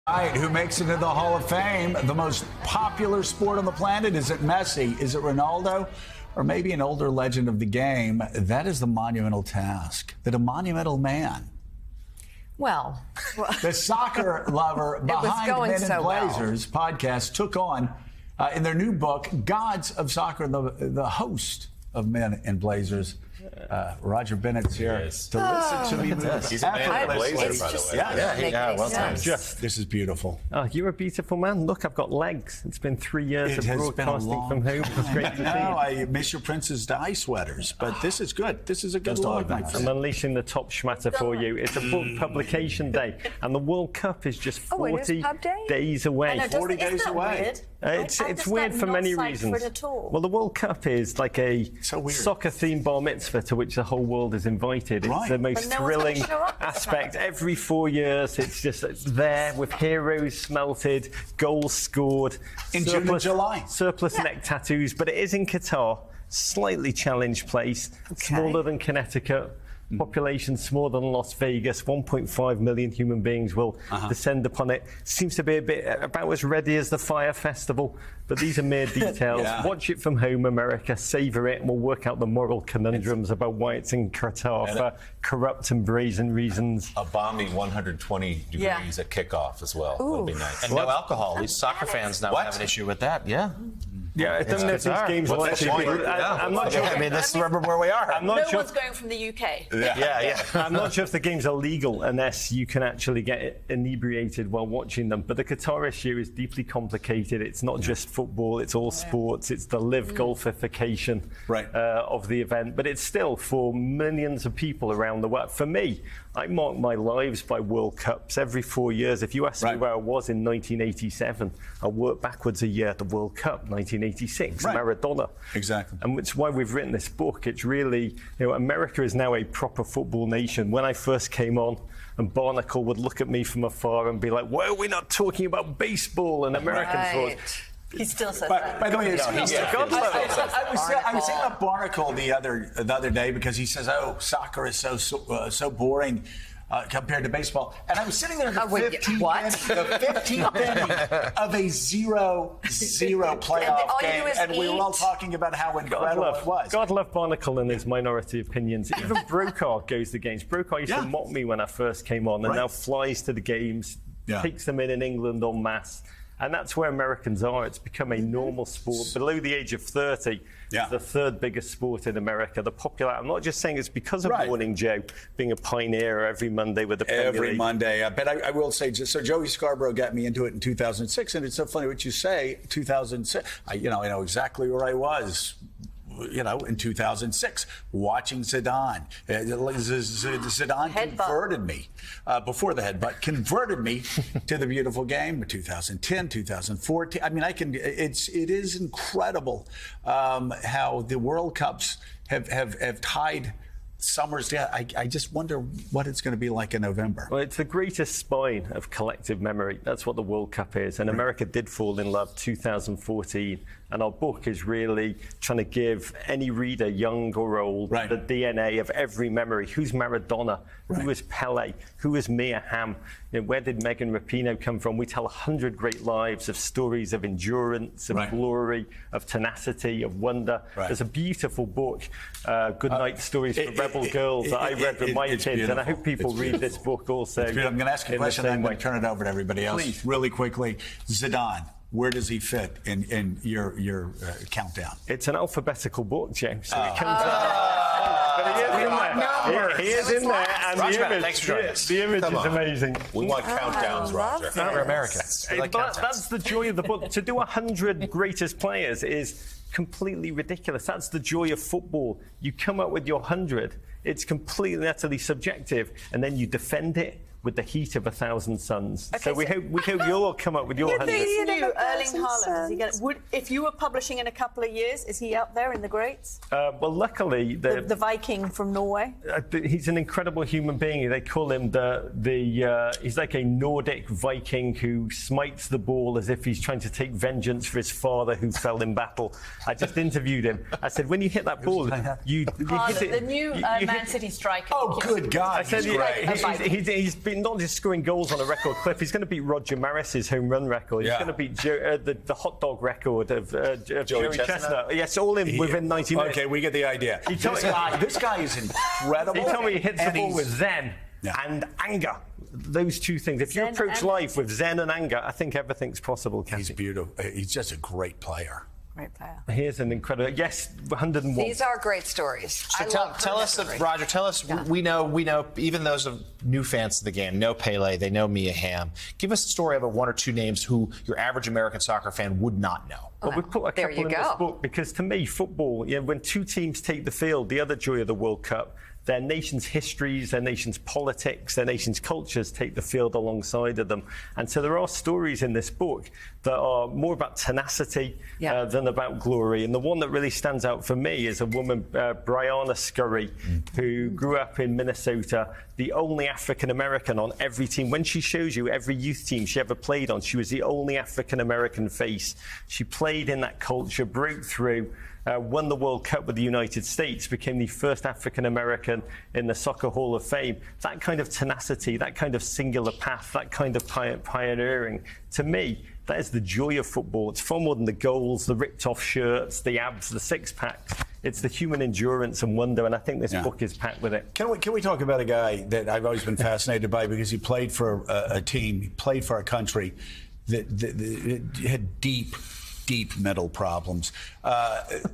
All right, who makes it into the Hall of Fame? The most popular sport on the planet? Is it Messi? Is it Ronaldo? Or maybe an older legend of the game? That is the monumental task. That a monumental man. Well, the soccer lover behind Men in Blazers podcast took on, in their new book, Gods of Soccer, the host of Men in Blazers. Roger Bennett's here to listen to me move. He's a man in a blazer, by the way. Yeah, well done. This is beautiful. Oh, you're a beautiful man. Look, I've got legs. It's been 3 years of broadcasting from home. It's great to see you. I miss your Princess Di sweaters, but this is good. This is a good look, my friend. I'm unleashing the top schmatter for you. It's a book publication day, and the World Cup is just 40 days away. 40 days away. It's weird for many reasons. Well, the World Cup is like a soccer-themed bar mitzvah to which the whole world is invited. It's the most thrilling aspect. Every 4 years, it's there with heroes smelted, goals scored, in June and July, surplus neck tattoos. But it is in Qatar, slightly challenged place, smaller than Connecticut. Population smaller than Las Vegas, 1.5 million human beings will descend upon it. Seems to be a bit about as ready as the Fire Festival, but these are mere details. Watch it from home, America, savour it, and we'll work out the moral conundrums about why it's in Qatar for corrupt and brazen reasons. A balmy 120 degrees at kickoff as well. That'll be nice. And no alcohol. These soccer fans now have an issue with that. Yeah, I don't know if these games will actually be. I'm not sure. I mean, this is where we are. No one's going from the UK. I'm not sure if the games are legal unless you can actually get inebriated while watching them. But the Qatar issue is deeply complicated. It's not just football, it's all sports. It's the live golfification of the event. But it's still for millions of people around the world. For me, I mark my lives by World Cups every 4 years. If you ask me where I was in 1987, I work backwards a year at the World Cup, 1986, Maradona. Exactly. And it's why we've written this book. It's really, America is now a proper football nation. When I first came on, and Barnacle would look at me from afar and be like, why are we not talking about baseball and American sports? He still says that. By the way, I was saying about Barnacle the other day because he says, "Oh, soccer is so boring." Compared to baseball, and I was sitting there in the 15th inning of a 0-0 playoff game, and we were all talking about how incredible it was. God love Barnacle and his minority opinions. Even Brokaw goes to games. Brokaw used to mock me when I first came on, and now flies to the games, takes them in England en masse. And that's where Americans are. It's become a normal sport. Below the age of 30, it's the third biggest sport in America. The popular, I'm not just saying it's because of Morning Joe being a pioneer every Monday with the Premier League. Every Monday. But I will say, so Joey Scarborough got me into it in 2006. And it's so funny what you say, 2006. I know exactly where I was. In 2006, watching Zidane. Zidane converted me, before the headbutt, converted me to the beautiful game. 2010, 2014. I mean, it is incredible how the World Cups have tied summers down. I just wonder what it's going to be like in November. Well, it's the greatest spine of collective memory. That's what the World Cup is. And America did fall in love 2014. And our book is really trying to give any reader, young or old, the DNA of every memory. Who's Maradona? Who is Pele? Who is Mia Hamm? Where did Megan Rapinoe come from? We tell 100 great lives of stories of endurance, of glory, of tenacity, of wonder. There's a beautiful book, Good Night Stories for Rebel Girls, that I read with my kids. Beautiful. And I hope people read this book also. I'm going to ask you a question, and I'm going to turn it over to everybody else. Please. Really quickly. Zidane. Where does he fit in your countdown? It's an alphabetical book, James. So it comes but he is in there. He is in there, and the image is amazing. We want countdowns, Roger. We're Americans. That's the joy of the book. To do 100 greatest players is completely ridiculous. That's the joy of football. You come up with your 100. It's completely, utterly subjective, and then you defend it with the heat of 1,000 suns. Okay, so we hope you'll all come up with your 100. Erling Haaland, if you were publishing in a couple of years, is he up there in the greats? Well, luckily... The Viking from Norway? He's an incredible human being. They call him he's like a Nordic Viking who smites the ball as if he's trying to take vengeance for his father who fell in battle. I just interviewed him. I said, when you hit that ball, you hit it... The new Man City striker. Oh, good God, I said, he's beat, not just scoring goals on a record clip, he's going to beat Roger Maris's home run record. He's Yeah. going to beat the hot dog record of Joey Chestnut? Chestnut. Yes, all within 90 minutes. Okay, we get the idea. This guy is incredible. He told me he hits the And ball he's- with zen and anger. Those two things. If you Zen approach and life with zen and anger, I think everything's possible, Kathy. He's beautiful. He's just a great player. Great player. Here's an incredible. Yes, 101. These are great stories. So I tell love us, her story. Roger, tell us, we know, even those of new fans of the game know Pele, they know Mia Hamm. Give us a story of one or two names who your average American soccer fan would not know. Well, we put a There couple you in this go. book because to me, football, when two teams take the field, the other joy of the World Cup, their nation's histories, their nation's politics, their nation's cultures take the field alongside of them. And so there are stories in this book that are more about tenacity than about glory. And the one that really stands out for me is a woman, Brianna Scurry, who grew up in Minnesota, the only African-American on every team. When she shows you every youth team she ever played on, she was the only African-American face. She played in that culture, broke through, won the World Cup with the United States, became the first African-American in the Soccer Hall of Fame. That kind of tenacity, that kind of singular path, that kind of pioneering, to me, that is the joy of football. It's far more than the goals, the ripped-off shirts, the abs, the six-packs. It's the human endurance and wonder, and I think this book is packed with it. Can we talk about a guy that I've always been fascinated by because he played for a team, he played for a country that had deep mental problems.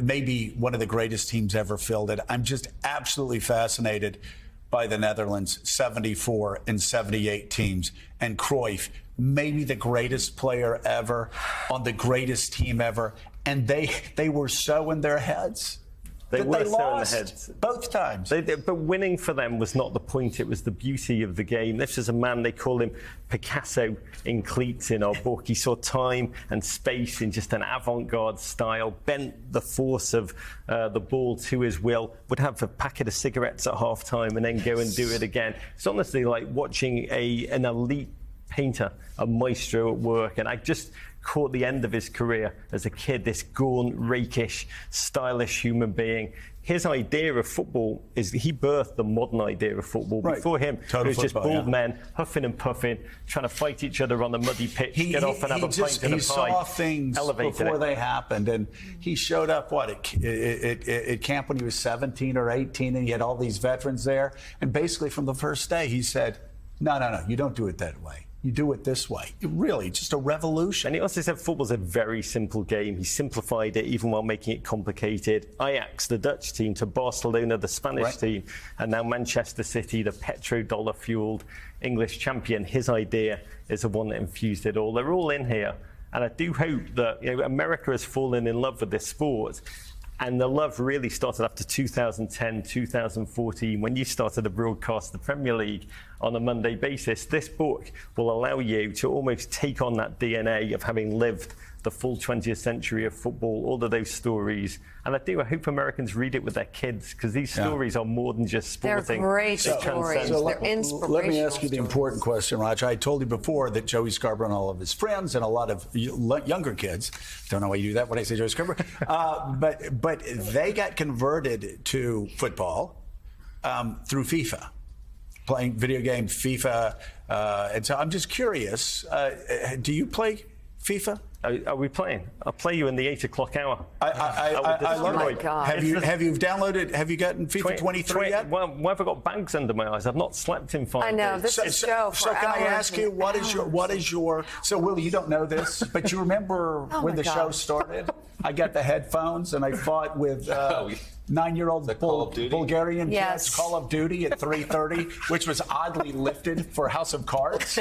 Maybe one of the greatest teams ever fielded. I'm just absolutely fascinated by the Netherlands, 74 and 78 teams, and Cruyff, maybe the greatest player ever on the greatest team ever, and they were so in their heads. They that were they so in their lost heads. both times. But winning for them was not the point. It was the beauty of the game. This is a man, they call him Picasso in cleats in our book. He saw time and space in just an avant-garde style, bent the force of the ball to his will, would have a packet of cigarettes at half-time and then go and do it again. It's honestly like watching an elite painter, a maestro at work. And I just caught the end of his career as a kid, this gaunt, rakish, stylish human being. His idea of football is he birthed the modern idea of football. Right. Before him, Total it was just football, bald yeah. men huffing and puffing, trying to fight each other on the muddy pitch, get off and have a pint and a pie. He saw things elevated before it. they happened, and he showed up at camp when he was 17 or 18, and he had all these veterans there. And basically, from the first day, he said, "No, you don't do it that way. You do it this way." Really, just a revolution. And he also said football's a very simple game. He simplified it even while making it complicated. Ajax, the Dutch team, to Barcelona, the Spanish team, and now Manchester City, the petrodollar-fueled English champion. His idea is the one that infused it all. They're all in here. And I do hope that America has fallen in love with this sport. And the love really started after 2010, 2014, when you started to broadcast the Premier League on a Monday basis. This book will allow you to almost take on that DNA of having lived the full 20th century of football, all of those stories. And I hope Americans read it with their kids, because these stories are more than just They're sporting. great They stories. transcend. They're inspirational. Let me ask you the important question, Roger. I told you before that Joey Scarborough and all of his friends and a lot of younger kids, don't know why you do that when I say Joey Scarborough, but they got converted to football through FIFA, playing video games, FIFA. And so I'm just curious, do you play FIFA? Are we playing? I'll play you in the 8 o'clock hour. I love my it. God. Have you downloaded? Have you gotten FIFA 23 yet? Well, why have I got bags under my eyes? I've not slept in 5 days. I know, this is show for So can I hours ask you and what is your? So Will, you don't know this, but you remember Oh when my the show God. started? I got the headphones and I fought with 9-year-old Call of Duty? Bulgarian Yes. kids, Call of Duty at 3:30, which was oddly lifted for House of Cards.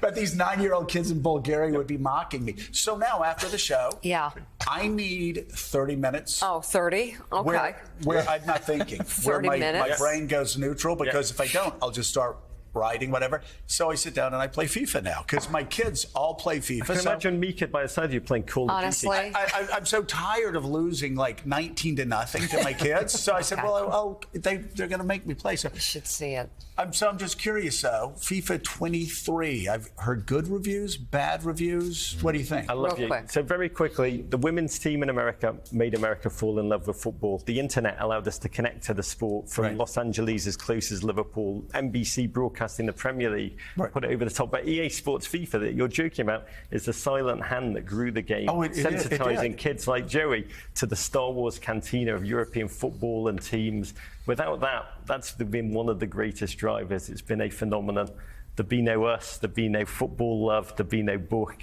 But these 9-year-old kids in Bulgaria would be mocking me. So now after the show, Yeah. I need 30 minutes. Oh, 30? Okay. Where I'm not thinking. Where 30 my minutes? brain goes neutral, because if I don't, I'll just start writing, whatever. So I sit down and I play FIFA now, because my kids all play FIFA. I can So imagine me kid by the side of you playing Call of Honestly. Duty. I'm so tired of losing like 19-0 to my kids. So I said, well, they're going to make me play. So You should see it. I'm just curious, though. FIFA 23. I've heard good reviews, bad reviews. What do you think? I love Real you. quick. So very quickly, the women's team in America made America fall in love with football. The internet allowed us to connect to the sport from Right. Los Angeles as close as Liverpool. NBC broadcast broadcasting the Premier League, put it over the top. But EA Sports FIFA that you're joking about is the silent hand that grew the game, sensitizing kids like Joey to the Star Wars cantina of European football and teams. Without that, that's been one of the greatest drivers. It's been a phenomenon. There'd be no us, there'd be no football love, there'd be no book.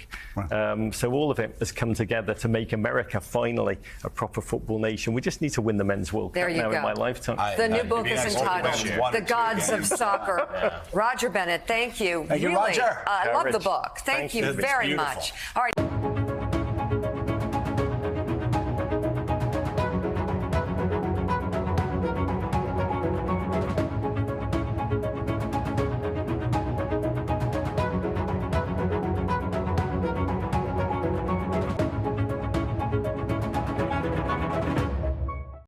So all of it has come together to make America finally a proper football nation. We just need to win the Men's World Cup now in my lifetime. The new book is entitled The Gods of Soccer. Roger Bennett, thank you. Thank you, Roger. I love the book. Thank you very much. All right.